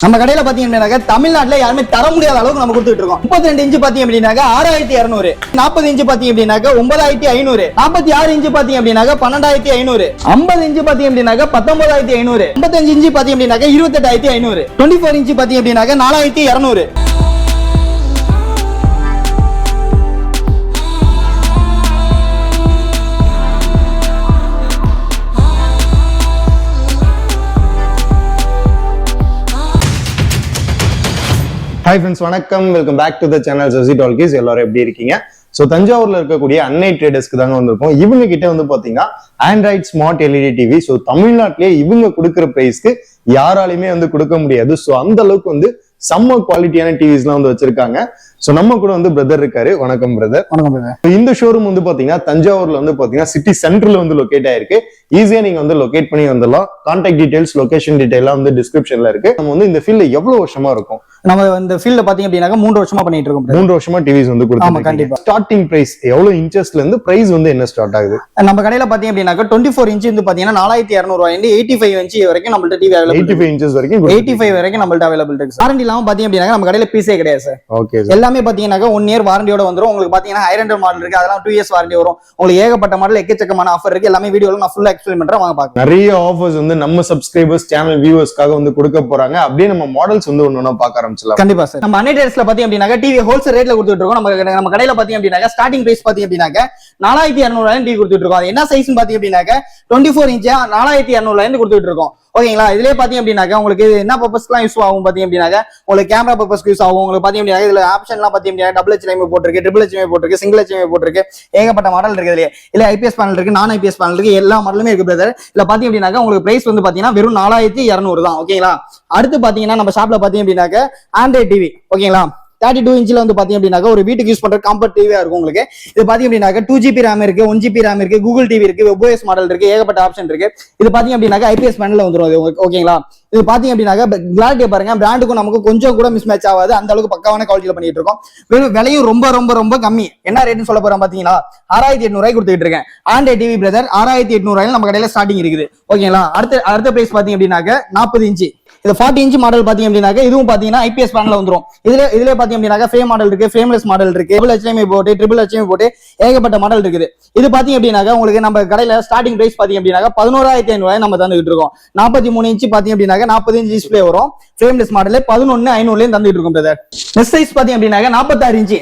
நம்ம கடையில பாத்தீங்கன்னா தமிழ்நாட்டுல யாருமே தர முடியாத அளவுக்கு நம்ம கொடுத்துட்டு இருக்கோம். 32 இன்ச் பாத்தீங்க அப்படின்னாக்க 6200, 40 இன்ச் பாத்தீங்க அப்படின்னாக்க 9500, 46 இன்ச் பாத்தீங்க அப்படின்னாக்க 12500, 50 இன்ச் பாத்தீங்க அப்படின்னாக்க 19500, 55 இன்ச் பாத்தீங்க அப்படின்னாக்க 28500, 24 இன்ச் பாத்தீங்க அப்படின்னாக்க 4200. ஹாய் ஃப்ரெண்ட்ஸ், வணக்கம். Welcome back to the channel Sasi talkies. எல்லாரும் எப்படி இருக்கீங்க? ஸோ தஞ்சாவூர்ல இருக்கக்கூடிய அன்னை ட்ரேடர்ஸ்க்கு தாங்க வந்திருக்கோம். இவங்க கிட்ட வந்து பாத்தீங்கன்னா Android smart LED TV. So தமிழ்நாட்டிலேயே இவங்க கொடுக்குற பிரைஸ்க்கு யாராலையுமே வந்து கொடுக்க முடியாது. ஸோ அந்த அளவுக்கு வந்து செம்ம குவாலிட்டியான டிவிஸ் எல்லாம் வந்து வச்சிருக்காங்க. சோ நம்ம கூட வந்து பிரதர் இருக்காரு. வணக்கம் பிரதர். வணக்கம் பிரதர். இந்த ஷோரூம் வந்து பாத்தீங்கன்னா தஞ்சாவூர்ல வந்து பாத்தீங்கன்னா சிட்டி சென்டர்ல வந்து லொகேட் ஆயிருக்கு. ஈஸியா நீங்க வந்து லொகேட் பண்ணி வந்துடலாம். கான்டாக்ட் டீடைல்ஸ், லொகேஷன் டீடைல்லாம் வந்து டிஸ்கிரிப்ஷன்ல இருக்கு. நம்ம வந்து இந்த ஃபீல்ட்ல எவ்வளவு வருஷமா இருக்கும்? நம்ம இந்த ஃபீல்ட்ல பாத்தீங்க அப்படின்னாக்க 3 வருஷமா பண்ணிட்டு இருக்கோம். 3 வருஷமா டிவிஸ் வந்து கொடுத்துருக்கோம். கண்டிப்பா. ஸ்டார்டிங் பிரைஸ் எவ்வளவு இன்ச்சஸ்ல இருந்து பிரைஸ் வந்து என்ன ஸ்டார்ட் ஆகுது? நம்ம கடையில பாத்தீங்க அப்படின்னாக்க 24 இன்ச் வந்து பாத்தீங்கன்னா 4200 ரூபாயில 85 இன்ச் வரைக்கும் நம்மள்ட்ட டிவி அவைலபிள். 85 இன்ச்சஸ் வரைக்கும் 85 வரைக்கும் நம்மள்ட்ட அவைலபிள் இருக்கு. வாரண்டி இல்லாம பாத்தீங்க அப்படின்னாக்க நம்ம கடையில பீஸே கிடையாது சார். ஓகே. எல்லாமே பாத்தீங்கன்னா 1 இயர் வாரண்டியோட வந்துரும். உங்களுக்கு பாத்தீங்கன்னா ஹைரண்டர் மாடல் இருக்கு, அதெல்லாம் 2 இயர்ஸ் வாரண்டி வரும். உங்களுக்கு ஏகப்பட்ட மாடல் எக்கச்சக்கமான ஆஃபர் இருக்கு. எல்லாமே வீடியோல நான் ஃபுல்லா எக்ஸ்பிளைன் பண்றேன், வாங்க பார்க்கலாம். நிறைய ஆஃபர்ஸ் வந்து நம்ம சப்ஸ்கிரைபர்ஸ், சேனல் வியூவர்ஸ்க்காக வந்து கொடுக்க போறாங்க. அப்படியே நம்ம மாடல்ஸ் வந்து ஒண்ணு பார்க்க ஆரம்பிச்சலாம். கண்டிப்பா சார். நம்ம அன்னை ட்ரேடர்ஸ்ல பாத்தீங்க அப்படின்னாக்க டிவி ஹோல்சேல் ரேட்ல கொடுத்துட்டு இருக்கோம். நம்ம கடையில பாத்தீங்க அப்படின்னாக்க ஸ்டார்டிங் பிரைஸ் பாத்தீங்க அப்படின்னாக்க 4200 டிவி கொடுத்துட்டு இருக்கோம். அது என்ன சைஸ் பாத்தீங்க அப்படின்னாக்க 24 இன்ச் 4200 கொடுத்துட்டு இருக்கோம். ஓகேங்களா? இதுலயே பாத்தீங்க அப்படின்னாக்க உங்களுக்கு என்ன பர்பஸ்க்குலாம் யூஸ் ஆகும் பாத்தீங்க அப்படின்னாக்க உங்களுக்கு கேமரா பர்பஸ்க்கு யூஸ் ஆகும். உங்களுக்கு பாத்தீங்க அப்படின்னா இதுல ஆப்ஷன்லாம் பாத்தீங்க அப்படின்னா டபுள் HDMI போட்டிருக்கு, ட்ரிபிள் HDMI போட்டிருக்கு, சிங்கிள் HDMI போட்டிருக்கு, ஏகப்பட்ட மாடல் இருக்கு. இதுல இல்ல ஐபிஎஸ் பேனல் இருக்கு, நான் ஐபிஎஸ் பேனல் இருக்கு, எல்லா மாடலுமே இருக்கு பிரதர். இல்ல பாத்தீங்க அப்படின்னாக்க உங்களுக்கு பிரைஸ் வந்து பாத்தீங்கன்னா வெறும் 4200 தான். ஓகேங்களா? அடுத்து பாத்தீங்கன்னா நம்ம ஷாப்ல பாத்தீங்க அப்படின்னாக்க ஆண்ட்ராய்ட் டிவி. ஓகேங்களா? 32 இன்ச்ல வந்து பாத்தீங்க அப்படின்னாக்க ஒரு வீட்டுக்கு யூஸ் பண்ற காம்பேக்ட் டிவியா இருக்கும். உங்களுக்கு இது பாத்தீங்க அப்படின்னாக்க 2GB RAM இருக்கு, 1GB RAM இருக்கு, கூகுள் டிவி இருக்கு, WebOS மாடல் இருக்கு, ஏகப்பட்ட ஆப்ஷன் இருக்கு. இது பாத்தீங்க அப்படின்னாக்க ஐபிஎஸ் பேனல்ல வந்துரும். ஓகேங்களா? இது பாத்தீங்க அப்படின்னாக்க கிளாரிட்டி பாருங்க, பிராண்டுக்கும் நமக்கு கொஞ்சம் கூட மிஸ் மேட்ச் ஆகாது. அந்த அளவுக்கு பக்காவான குவாலிட்டியில பண்ணிட்டு இருக்கோம். விலையும் ரொம்ப ரொம்ப ரொம்ப கம்மி. என்ன ரேட்னு சொல்ல போறோம் பாத்தீங்களா? 6800 கொடுத்துட்டு இருக்கேன். ஆண்ட்ராய்ட் டிவி பிரதர் 6800 நம்ம கடையில ஸ்டார்டிங் இருக்குது. ஓகேங்களா? அடுத்த பிரைஸ் பாத்தீங்க அப்படின்னாக்க 40 இன்ச். இது 40 இன்ச் மாடல் பாத்தீங்க அப்படின்னாக்க இதுவும் பாத்தீங்கன்னா ஐபிஎஸ் பேனல்ல வந்துரும். இதுல பாத்தீங்க அப்படின்னாக்க ஃப்ரேம் மாடல் இருக்கு, ஃப்ரேம்லெஸ் மாடல் இருக்கு, டபுள் HDMI போட்டு, ட்ரிபிள் HDMI போட்டு, ஏகப்பட்ட மாடல் இருக்குது. இது பாத்தீங்க அப்படின்னாக்க உங்களுக்கு நம்ம கடையில ஸ்டார்டிங் பிரைஸ் பாத்தீங்க அப்படின்னாக்க 11500 நம்ம தந்துட்டு இருக்கோம். 43 இன்ச் பாத்தீங்க அப்படின்னாக்க 40 இன்ச் டிஸ்பிளே வரும். ஃப்ரேம்லெஸ் மாடல் 11500 தந்துட்டு இருக்கோம் பிரதர். நெக்ஸ்ட் சைஸ் பாத்தீங்க அப்படின்னாக்க 46 inch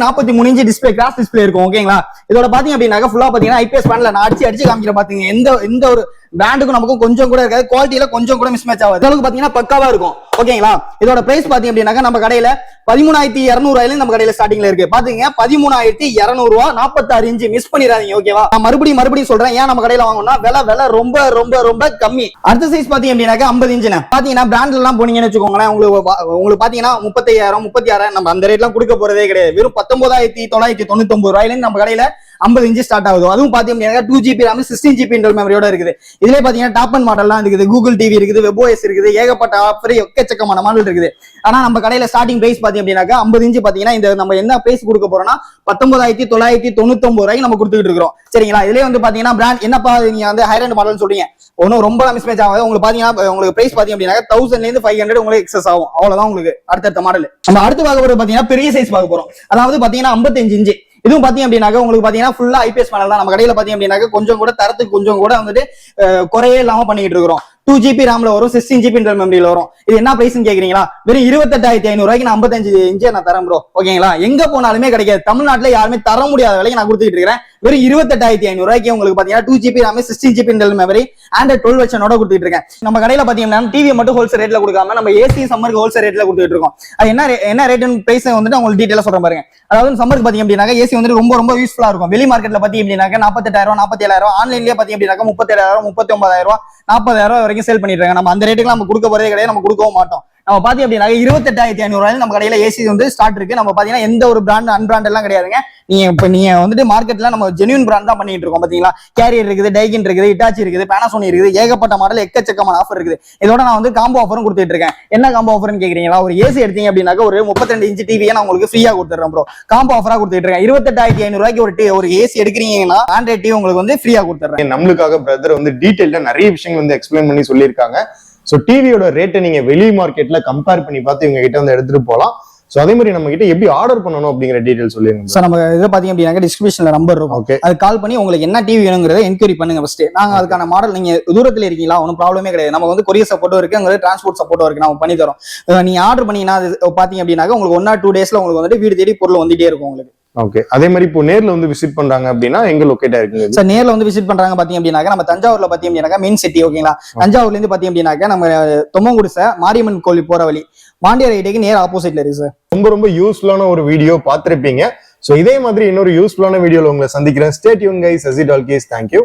43 inch display, cross display இருக்கும். ஓகேங்களா? இதோட பாத்தீங்க அப்படின்னாக்க ஃபுல்லா பாத்தீங்கன்னா ஐபிஎஸ் பேனல்ல நான் அடிச்சு காமிக்கிறேன். பாத்தீங்க எந்த ஒரு பிராண்டுக்கும் நமக்கும் கொஞ்சம் கூட இருக்காது. குவாலிட்டியில கொஞ்சம் கூட மிஸ் மேட்ச் ஆகாது. அளவுக்கு பாத்தீங்கன்னா பக்காவா இருக்கும். ஓகேங்களா? இதோட பிரைஸ் பாத்தீங்க அப்படின்னாக்க நம்ம கடையில 13200 நம்ம கடையில ஸ்டார்டிங்ல இருக்கு. பாத்தீங்க 13200 46 இன்ச். மிஸ் பண்ணிடாதீங்க. ஓகேவா? நான் மறுபடியும் சொல்றேன், ஏன் நம்ம கடையில வாங்கணும்னா விலை ரொம்ப ரொம்ப ரொம்ப கம்மி. அடுத்த சைஸ் பாத்தீங்க அப்படின்னாக்க 50 இன்ச். பாத்தீங்கன்னா பிராண்ட்ல எல்லாம் போனீங்கன்னு வச்சுக்கோங்களேன், உங்களுக்கு பாத்தீங்கன்னா 35000 36000 நம்ம அந்த ரேட் எல்லாம் கொடுக்க போறதே கிடையாது. வெறும் 19999 ரூபாயில நம்ம கடையில 50 இன்ச் ஸ்டார்ட் ஆகுது. அதுவும் பாத்தீங்கன்னா 2GB RAM 16GB இன்டர்னல் மெமரியோட இருக்குது. இதுல பாத்தீங்கன்னா டாப் அண்ட் மாடல்லாம் இருக்குது, கூகுள் டிவி இருக்குது, WebOS இருக்குது, ஏகப்பட்ட ஆஃபர் எக்கச்சக்கமான மாடல் இருக்குது. ஆனா நம்ம கடையில ஸ்டார்டிங் பிரைஸ் பாத்தீங்க அப்படின்னாக்க 50 இன்ச் பாத்தீங்கன்னா இந்த நம்ம என்ன பிரைஸ் கொடுக்க போறோம்னா 19999 நம்ம கொடுத்துட்டு இருக்கோம். சரிங்களா? இதுல வந்து பாத்தீங்கன்னா பிராண்ட் என்னப்பா நீங்க வந்து ஹைரண்ட் மாடல் சொல்றீங்க, ஒன்னும் ரொம்ப மிஸ் மேட்ச் ஆகாது. உங்களுக்கு பாத்தீங்கன்னா உங்களுக்கு பிரைஸ் பாத்தீங்க அப்படின்னாக்க 1000 ல இருந்து 500 உங்களுக்கு எக்ஸஸ் ஆகும். அவ்வளவுதான் உங்களுக்கு அடுத்த மாடல். நம்ம அடுத்து பார்க்க போறது பாத்தீங்கன்னா பெரிய சைஸ் பார்க்க போறோம். அதாவது பாத்தீங்கன்னா 55 இன்ச். இதுவும் பாத்தீங்க அப்படின்னாக்க உங்களுக்கு பாத்தீங்கன்னா ஃபுல்லா ஐபிஎஸ் பேனல் தான். நம்ம கடையில பாத்தீங்க அப்படின்னாக்க கொஞ்சம் கூட தரத்துக்கு கொஞ்சம் கூட வந்துட்டு குறையே இல்லாம பண்ணிட்டு இருக்கிறோம். 2GB RAM வரும், 16GB இன்டர்னல் மெமரியில வரும். இது என்ன பிரைஸ் கேக்குறீங்களா? வெறும் 28500 நான் 55 இன்ச் நான் தரேன் ப்ரோ. ஓகேங்களா? எங்க போனாலுமே கிடைக்காது. தமிழ்நாட்டுல யாருமே தர முடியாத விலைக்கு நான் கொடுத்துட்டு இருக்கேன். வெறும் 28500 உங்களுக்கு பாத்தீங்கன்னா 2GB RAM 16GB internal memory Android 12 வெர்ஷனோட கொடுத்துட்டு இருக்கேன். நம்ம கடையில பாத்தீங்கன்னா டிவி மட்டும் ஹோல்சேல் ரேட்ல கொடுக்காம நம்ம ஏசி சம்மருக்கு ஹோல்சேல் ரேட்ல கொடுத்துட்டு இருக்கோம். அது என்ன ரேட்னு பிரைஸ் வந்துட்டு உங்களுக்கு டீடைலா சொல்றேன் பாருங்க. அதாவது சம்மருக்கு பாத்தீங்க அப்படின்னாக்க ஏசி வந்துட்டு ரொம்ப ரொம்ப யூஸ்ஃபுல்லா இருக்கும். வெளி மார்க்கெட்ல பாத்தீங்க அப்படின்னாக்க 48000 47000, ஆன்லைன்லயே பாத்தீங்க அப்படின்னாக்க 37000 39000 40000 வரைக்கும் சேல் பண்ணிட்டு இருக்காங்க. நம்ம அந்த ரேட்டுக்கு நம்ம கொடுக்க போறதே கிடையாது, நம்ம கொடுக்கவும் மாட்டோம். நம்ம பாத்தீங்க அப்படின்னா 28500 நம்ம கடையில ஏசி வந்து ஸ்டார்ட் இருக்கு. நம்ம பாத்தீங்கன்னா எந்த ஒரு பிராண்ட் அன்பிராண்ட் எல்லாம் கிடையாதுங்க. நீங்க வந்துட்டு மார்க்கெட்ல நம்ம ஜென்யூன் பிராண்ட் தான் பண்ணிட்டு இருக்கோம். பாத்தீங்களா? கேரியர் இருக்குது, டைகின் இருக்குது, இட்டாச்சி இருக்குது, பேனாசோனிக் இருக்குது, ஏகப்பட்ட மாடல் எக்கச்சக்கமான ஆஃபர் இருக்குது. இதோட நான் வந்து காம்போ ஆஃபரும் கொடுத்துட்டு இருக்கேன். என்ன காம்போ ஆஃபர்னு கேக்குறீங்களா? ஒரு ஏசி எடுத்தீங்க அப்படின்னாக்க ஒரு 32 இன்ச் டிவியை நான் உங்களுக்கு ஃப்ரீயா கொடுத்துறேன் ப்ரோ. காம்போ ஆஃபரா கொடுத்துட்டு இருக்கேன். 28500 ஒரு ஏசி எடுக்கிறீங்கன்னா ஆண்ட்ராய்ட் டிவி உங்களுக்கு வந்து ஃப்ரீயா கொடுத்துறேன். நம்மளுக்காக பிரதர் வந்து டீடைல்டா நிறைய விஷயங்கள் வந்து எக்ஸ்பிளைன் பண்ணி சொல்லியிருக்காங்க. ஸோ ஸோ டிவியோட ரேட்டை நீங்க வெளி மார்க்கெட்ல கம்பேர் பண்ணி பார்த்து இவங்க கிட்ட வந்து எடுத்துட்டு போகலாம். ஸோ அதே மாதிரி நம்ம கிட்ட எப்படி ஆர்டர் பண்ணணும் அப்படிங்கிற டீடைல் சொல்லிருங்க. சார் நம்ம இதை பாத்தீங்க அப்படின்னாக்க டிஸ்கிரிப்ஷன்ல நம்பர் இருக்கும். ஓகே, அது கால் பண்ணி உங்களுக்கு என்ன டிவி வேணுங்கிறத என்கொயரி பண்ணுங்க ஃபர்ஸ்ட். நாங்க அதுக்கான மாடல், நீங்க தூரத்துல இருக்கீங்களா ஒன்றும் ப்ராப்ளமே கிடையாது. நம்ம வந்து கொரியர் சப்போர்ட்டும் இருக்கு, உங்களுக்கு டிரான்ஸ்போர்ட் சப்போர்ட்டும் இருக்கு, நம்ம பண்ணி தரோம். நீங்க ஆர்டர் பண்ணீங்கன்னா அது பாத்தீங்க அப்படின்னாக்க உங்களுக்கு 1 or 2 daysல உங்களுக்கு வந்துட்டு வீடு தேடி பொருள் வந்துட்டே இருக்கும் உங்களுக்கு. ஓகே. அதே மாதிரி இப்போ நேர்ல வந்து விசிட் பண்றாங்க அப்படின்னா எங்க லொகேட் ஆயிருக்குங்க? சார் நேர்ல வந்து விசிட் பண்றாங்க பாத்தீங்க அப்படின்னாக்க நம்ம தஞ்சாவூர்ல பாத்தீங்க அப்படின்னாக்க மெயின் சிட்டி. ஓகேங்களா, தஞ்சாவூர்ல இருந்து பாத்தீங்க அப்படின்னாக்க நம்ம தொம்மங்குடிசை மாரியம்மன் கோவில் போற வழி பாண்டியர் ஐடிக்கு நேர் ஆப்போசிட்ல இருக்கு சார். ரொம்ப யூஸ்ஃபுல்லான ஒரு வீடியோ பார்த்திருப்பீங்க. சோ இதே மாதிரி இன்னொரு யூஸ்ஃபுல்லான வீடியோல உங்களை சந்திக்கிறேன். Stay tune guys. Sasi talkies. Thank you.